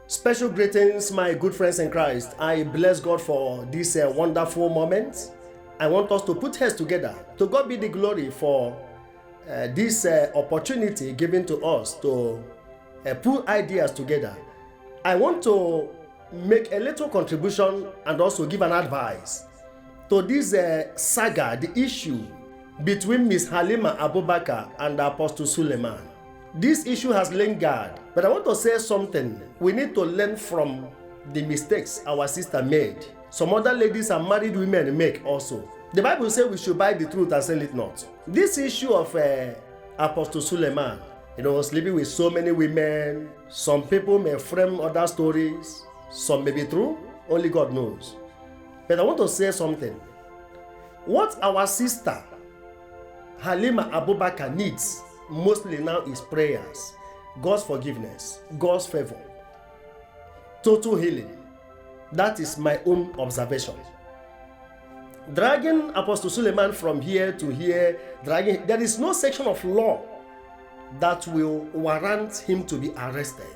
Special greetings, my good friends in Christ. I bless God for this wonderful moment. I want us to put heads together. To God be the glory for this opportunity given to us to put ideas together. I want to make a little contribution and also give an advice to this saga, the issue between Miss Halima Abubakar and Apostle Suleman. This issue has lingered, but I want to say something. We need to learn from the mistakes our sister made. Some other ladies and married women make also. The Bible says we should buy the truth and sell it not. This issue of Apostle Suleman, sleeping with so many women, some people may frame other stories, some may be true, only God knows. But I want to say something. What our sister Halima Abubakar needs mostly now is prayers, God's forgiveness, God's favor, total healing. That is my own observation. Dragging Apostle Suleman from here to here, there is no section of law that will warrant him to be arrested,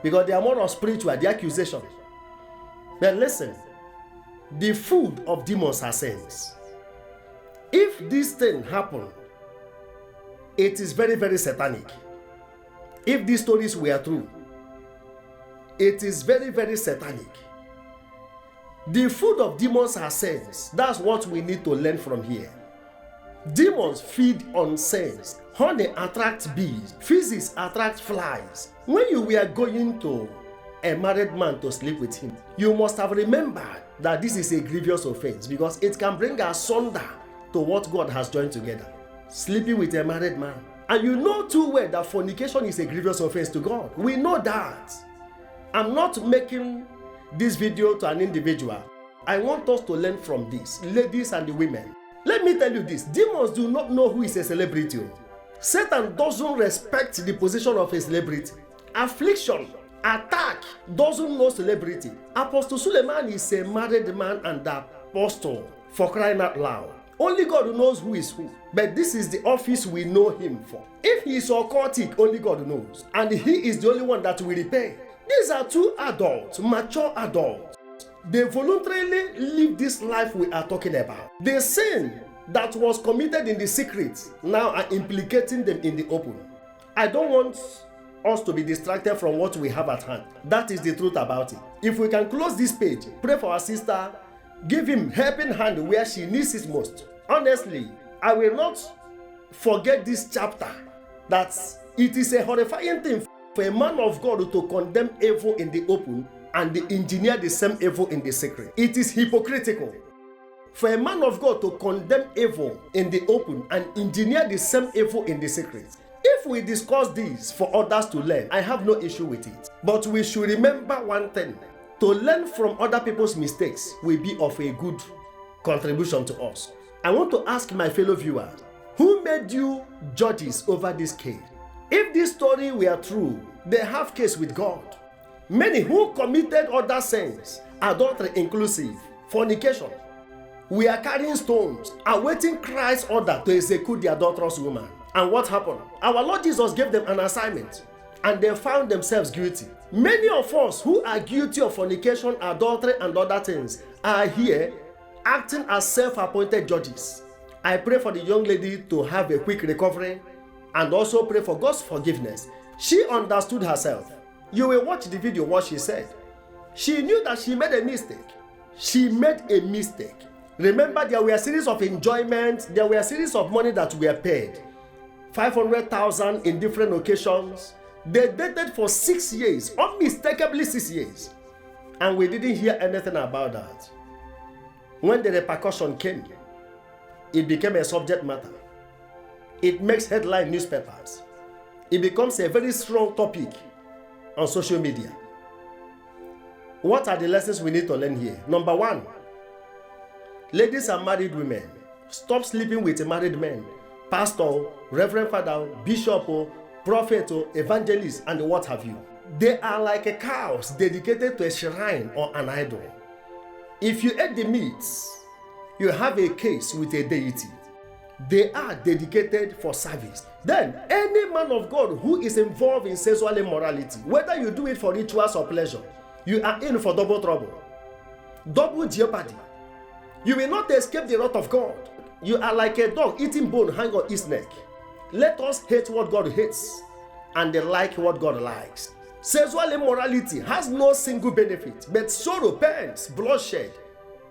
because they are more of spiritual, the accusation. But listen, the food of demons are sins. If this thing happened, it is very, very satanic. If these stories were true, it is very, very satanic. The food of demons are sins. That's what we need to learn from here. Demons feed on sins. Honey attracts bees. Physics attracts flies. When you were going to a married man to sleep with him, you must have remembered that this is a grievous offense, because it can bring asunder to what God has joined together. Sleeping with a married man. And you know too well that fornication is a grievous offense to God. We know that. I'm not making this video to an individual. I want us to learn from this, ladies and the women. Let me tell you this, demons do not know who is a celebrity. Satan doesn't respect the position of a celebrity. Affliction, attack doesn't know celebrity. Apostle Suleman is a married man and apostle, for crying out loud. Only God knows who is who. But this is the office we know him for. If he is occultic, only God knows. And he is the only one that will repay. These are two adults, mature adults. They voluntarily live this life we are talking about. The sin that was committed in the secret now are implicating them in the open. I don't want us to be distracted from what we have at hand. That is the truth about it. If we can close this page, pray for our sister, give him helping hand where she needs it most. Honestly, I will not forget this chapter, that it is a horrifying thing for a man of God to condemn evil in the open and engineer the same evil in the secret. It is hypocritical for a man of God to condemn evil in the open and engineer the same evil in the secret. If we discuss this for others to learn, I have no issue with it. But we should remember one thing. To learn from other people's mistakes will be of a good contribution to us. I want to ask my fellow viewers, who made you judges over this case? If this story were true, they have case with God. Many who committed other sins, adultery inclusive, fornication, we are carrying stones, awaiting Christ's order to execute the adulterous woman. And what happened? Our Lord Jesus gave them an assignment, and they found themselves guilty. Many of us who are guilty of fornication, adultery, and other things are here acting as self-appointed judges. I pray for the young lady to have a quick recovery, and also pray for God's forgiveness. She understood herself. You will watch the video what she said. She knew that she made a mistake. She made a mistake. Remember, there were a series of enjoyments, there were a series of money that were paid. 500,000 in different occasions. They dated for 6 years, unmistakably 6 years. And we didn't hear anything about that. When the repercussion came, it became a subject matter. It makes headline newspapers. It becomes a very strong topic on social media. What are the lessons we need to learn here? Number one, ladies and married women, stop sleeping with married men. Pastor, reverend father, bishop, prophet, evangelist, and what have you. They are like a cows dedicated to a shrine or an idol. If you eat the meat, you have a case with a deity. They are dedicated for service. Then, any man of God who is involved in sexual immorality, whether you do it for rituals or pleasure, you are in for double trouble, double jeopardy. You will not escape the wrath of God. You are like a dog eating bone hang on its neck. Let us hate what God hates and like what God likes. Sexual immorality has no single benefit, but sorrow, pains, bloodshed,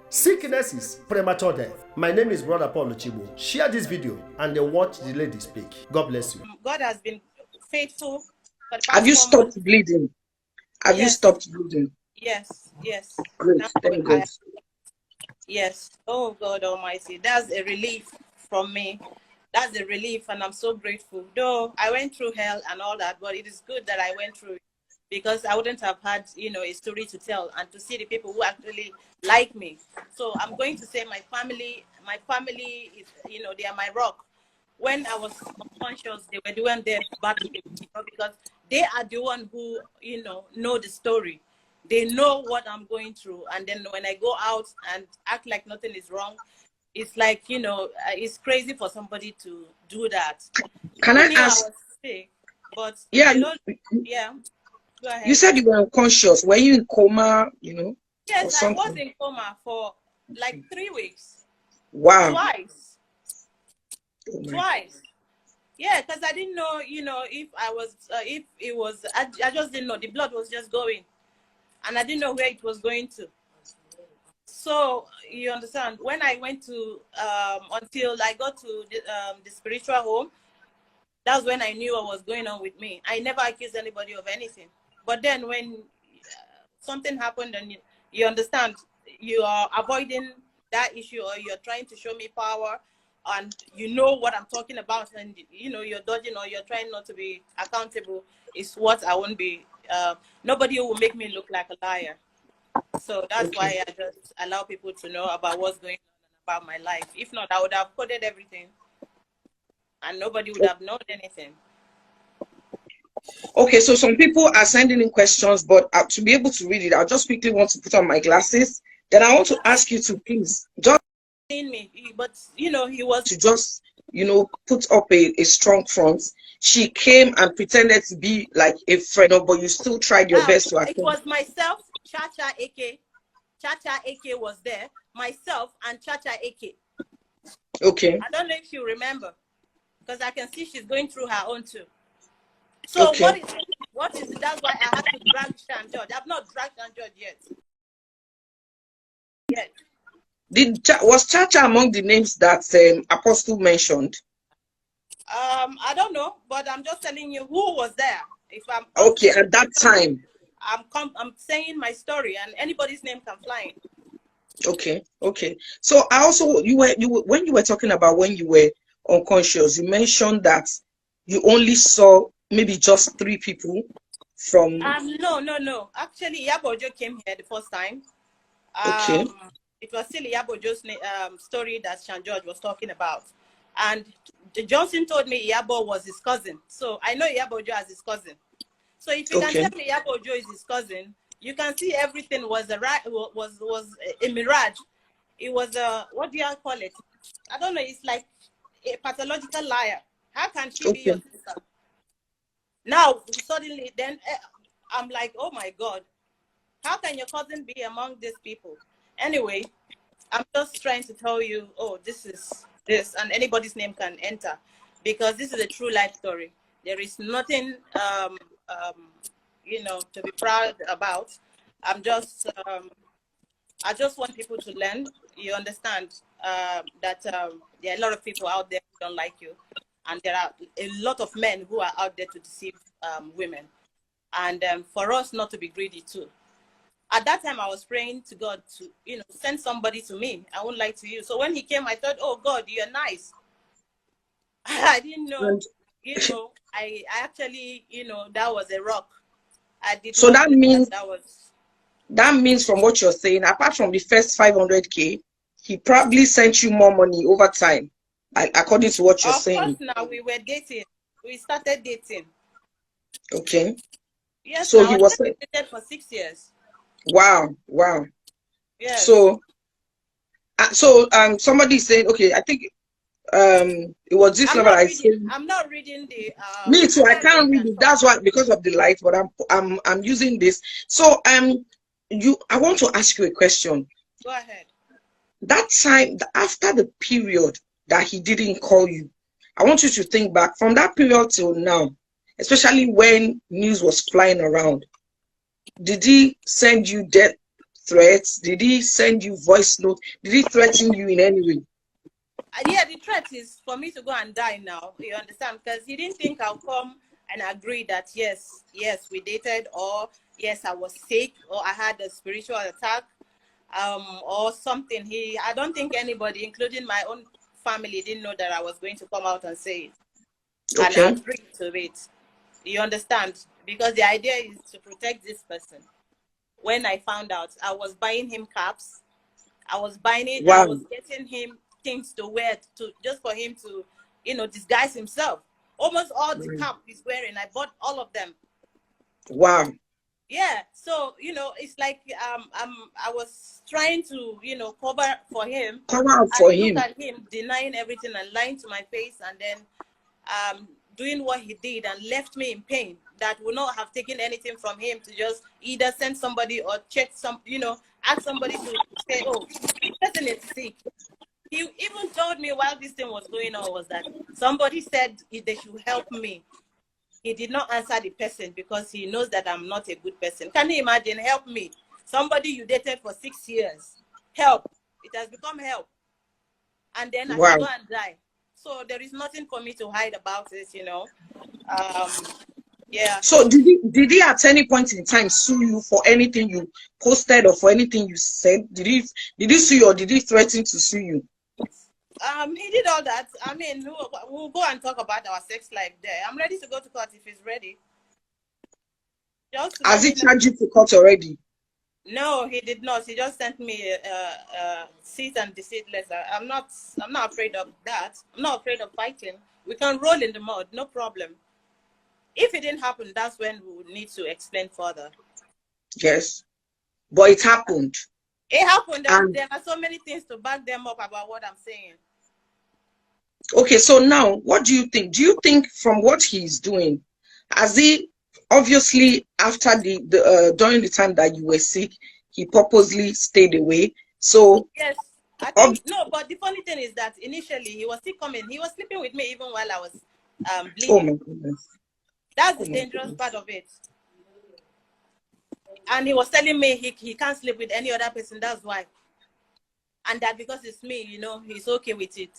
sicknesses, premature death. My name is Brother Paul Chibu. Share this video and watch the lady speak. God bless you. God has been faithful. Have you stopped bleeding? Have you stopped bleeding? Yes, yes. Great, thank God. Yes. Oh God Almighty, that's a relief from me. That's a relief, and I'm so grateful. Though I went through hell and all that, but it is good that I went through it, because I wouldn't have had, a story to tell and to see the people who actually like me. So I'm going to say my family is, they are my rock. When I was unconscious, they were doing their battle, because they are the one who, know the story. They know what I'm going through. And then when I go out and act like nothing is wrong, it's like, it's crazy for somebody to do that. Can I ask? I was sick, but yeah, yeah. Go ahead. You said you were unconscious. Were you in coma, Yes, I was in coma for like 3 weeks. Wow. Twice. Oh, twice. Yeah, because I didn't know, if I was, if it was, I just didn't know. The blood was just going. And I didn't know where it was going to. So, you understand, when I went to, until I got to the spiritual home, that's when I knew what was going on with me. I never accused anybody of anything. But then when something happened and you understand, you are avoiding that issue, or you're trying to show me power, and you know what I'm talking about, and you're dodging, or you're trying not to be accountable, is what I won't be. Nobody will make me look like a liar. So that's why I just allow people to know about what's going on about my life. If not, I would have coded everything and nobody would have known anything. Okay, so some people are sending in questions, but to be able to read it, I just quickly want to put on my glasses. Then I want to ask you to please just seen me, but he was to just put up a strong front. She came and pretended to be like a friend, but you still tried your best to attend. It was myself, Chacha AK. Chacha AK was there. Myself and Chacha AK. Okay. I don't know if you remember, because I can see she's going through her own too. So what is it? That's why I have to drag Shan George. I've not dragged Shan George yet. Was Chacha among the names that Apostle mentioned? I don't know, but I'm just telling you who was there. If I'm okay at that time, I'm saying my story, and anybody's name can fly in. Okay. So I also you were when you were talking about when you were unconscious, you mentioned that you only saw maybe just 3 people from. No. Actually, Yabojo came here the first time. It was still Yabojo's story that Shan George was talking about, and Johnson told me Yabo was his cousin. So I know Yabojo as his cousin. So if you can tell me Yabojo is his cousin, you can see everything was a mirage. It was a, what do you call it? I don't know. It's like a pathological liar. How can she be your sister? Now suddenly, then I'm like, oh my God, how can your cousin be among these people? Anyway, I'm just trying to tell you, oh, this is this, and anybody's name can enter, because this is a true life story. There is nothing, to be proud about. I'm just, I just want people to learn. You understand that there are a lot of people out there who don't like you, and there are a lot of men who are out there to deceive women, and for us not to be greedy too. At that time, I was praying to God to, send somebody to me. I won't lie to you. So when he came, I thought, oh God, you're nice. I didn't know, I actually, that was a rock. I did. So that means that means from what you're saying, apart from the first 500K, he probably sent you more money over time, according to what you're saying. Of course, now we were dating. We started dating. Okay. Yes. So he was dated for 6 years. Wow. Yeah. So somebody said, okay, I think it was this number I said. I'm not reading the Me too, I can't read and it. talk. That's why, because of the light, but I'm using this. So I want to ask you a question. Go ahead. That time, after the period that he didn't call you, I want you to think back from that period till now, especially when news was flying around. Did he send you death threats? Did he send you voice notes? Did he threaten you in any way? Yeah, the threat is for me to go and die now. You understand? Because he didn't think I'll come and agree that yes, we dated, or yes, I was sick, or I had a spiritual attack, or something. I don't think anybody, including my own family, didn't know that I was going to come out and say it and agree to it. You understand? Because the idea is to protect this person. When I found out, I was buying him caps. I was buying it. Wow. I was getting him things to wear just for him to, disguise himself. Almost all the cap he's wearing, I bought all of them. Wow. Yeah. So, it's like I was trying to, cover for him. Cover up for him. Look at him denying everything and lying to my face, and then doing what he did and left me in pain. That would not have taken anything from him to just either send somebody or check ask somebody to say, oh, this person is sick. He even told me while this thing was going on was that somebody said they should help me. He did not answer the person because he knows that I'm not a good person. Can you imagine? Help me. Somebody you dated for 6 years. Help. It has become help. And then I should go and die. So there is nothing for me to hide about it, Yeah. So did he at any point in time sue you for anything you posted or for anything you said? Did he sue you, or did he threaten to sue you? He did all that. I mean, we'll go and talk about our sex life there. I'm ready to go to court if he's ready. Has he charged you to court already? No, he did not. He just sent me a cease and desist letter. I'm not afraid of that. I'm not afraid of fighting. We can roll in the mud, no problem. If it didn't happen, that's when we would need to explain further. Yes, but it happened. It happened. There are so many things to back them up about what I'm saying. Okay, so now, what do you think? Do you think from what he's doing, has he obviously after during the time that you were sick, he purposely stayed away? So yes, I think no. But the funny thing is that initially he was still coming. He was sleeping with me even while I was bleeding. Oh my goodness. That's the dangerous part of it. And he was telling me he can't sleep with any other person. That's why. And that because it's me, he's okay with it.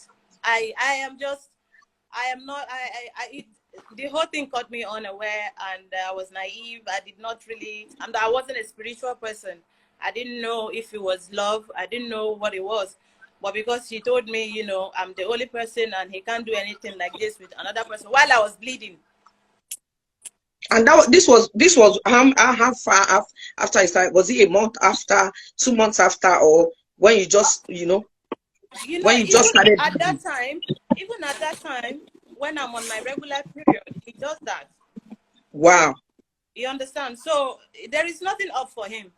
The whole thing caught me unaware, and I was naive. I did not really, and I wasn't a spiritual person. I didn't know if it was love. I didn't know what it was. But because he told me, I'm the only person and he can't do anything like this with another person while I was bleeding. And this was how far after he started? Was it a month after, 2 months after, or when you just when you just started? At that time, even at that time, when I'm on my regular period, he does that. Wow. You understand? So there is nothing up for him.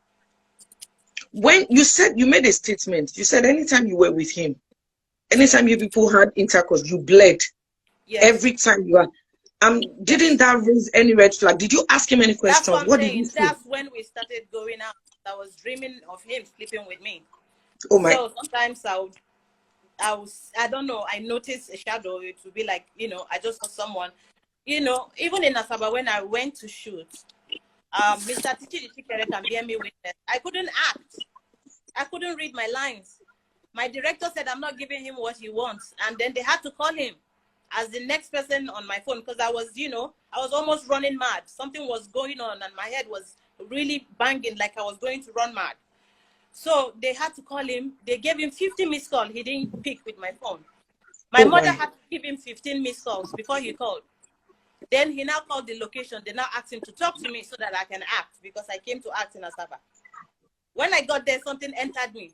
When you said, you made a statement, you said anytime you were with him, anytime you people had intercourse, you bled. Yes. Every time you are. Didn't that raise any red flag? Did you ask him any questions? That's what did you say? That's when we started going out. I was dreaming of him sleeping with me. Oh my. So sometimes I don't know, I noticed a shadow. It would be like, I just saw someone, even in Asaba when I went to shoot, Mr. Tichi can bear me witness. I couldn't act. I couldn't read my lines. My director said I'm not giving him what he wants. And then they had to call him as the next person on my phone because I was almost running mad. Something was going on and my head was really banging like I was going to run mad. So they had to call him. They gave him 50 missed calls. He didn't pick with my phone. My mother had to give him 15 missed calls before he called. Then he now called the location. They now asked him to talk to me so that I can act because I came to act in Asaba. When I got there, something entered me.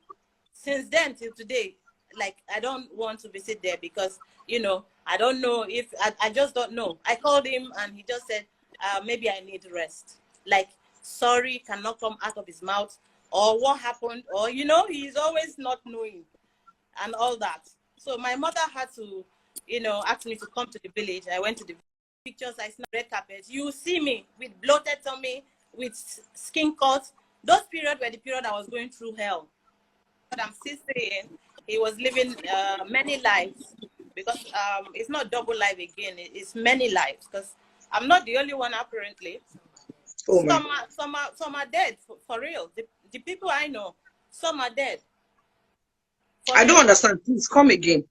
Since then till today, like I don't want to visit there because, I don't know if, I just don't know. I called him and he just said, maybe I need rest. Like, sorry cannot come out of his mouth or what happened or, he's always not knowing and all that. So my mother had to, you know, ask me to come to the village. I went to the pictures. I saw red carpet. You see me with bloated tummy, with skin cuts. Those periods were the period I was going through hell. But I'm still saying he was living many lives, because it's not double life again. It's many lives, because I'm not the only one apparently. Oh, some are dead for real. The people I know, some are dead. I don't understand. Please come again.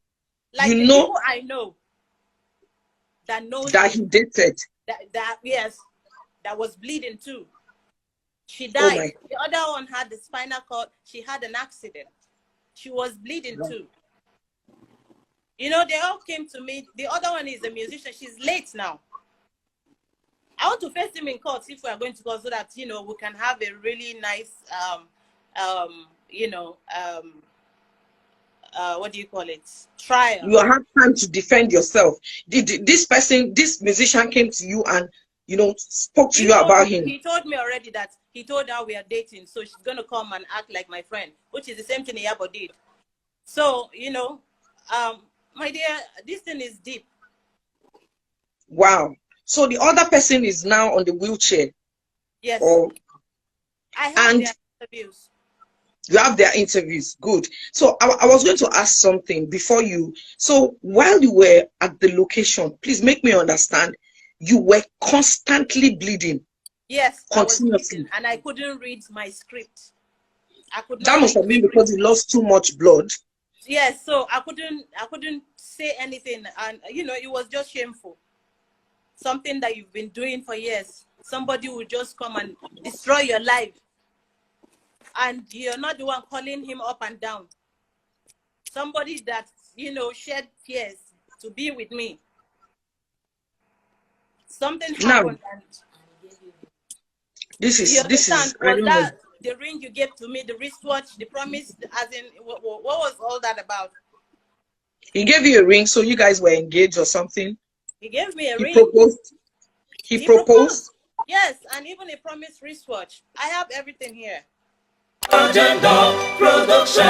Like you the know people I know that knows that he dated. That yes, that was bleeding too. She Oh died. my. The other one had the spinal cord. She had an accident. She was bleeding too. You know, they all came to me. The other one is a musician. She's late now. I want to face him in court if we are going to court, so that, you know, we can have a really nice, what do you call it? Trial. You have time to defend yourself. This musician came to you and, you know, spoke to you about him? He told me already that he told her we are dating, so she's going to come and act like my friend, which is the same thing Iyabo did. So, you know, my dear, this thing is deep. Wow. So the other person is now on the wheelchair? Yes. Or, I have their interviews. You have their interviews. Good. So I was going to ask something before you. So while you were at the location, please make me understand, you were constantly bleeding? Yes, continuously. I was bleeding, and I couldn't read my script. I could not. That must have been because you lost too much blood. Yes, so I couldn't say anything, and you know, it was just shameful. Something that you've been doing for years. Somebody will just come and destroy your life, and you're not the one calling him up and down. Somebody that, you know, shed tears to be with me. Something happened. Now, and this is was that the ring you gave to me, the wristwatch, the promise, as in what was all that about? He gave you a ring, so you guys were engaged or something? He gave me a ring. Proposed. He proposed? Yes, and even a promised wristwatch. I have everything here. Agenda Production.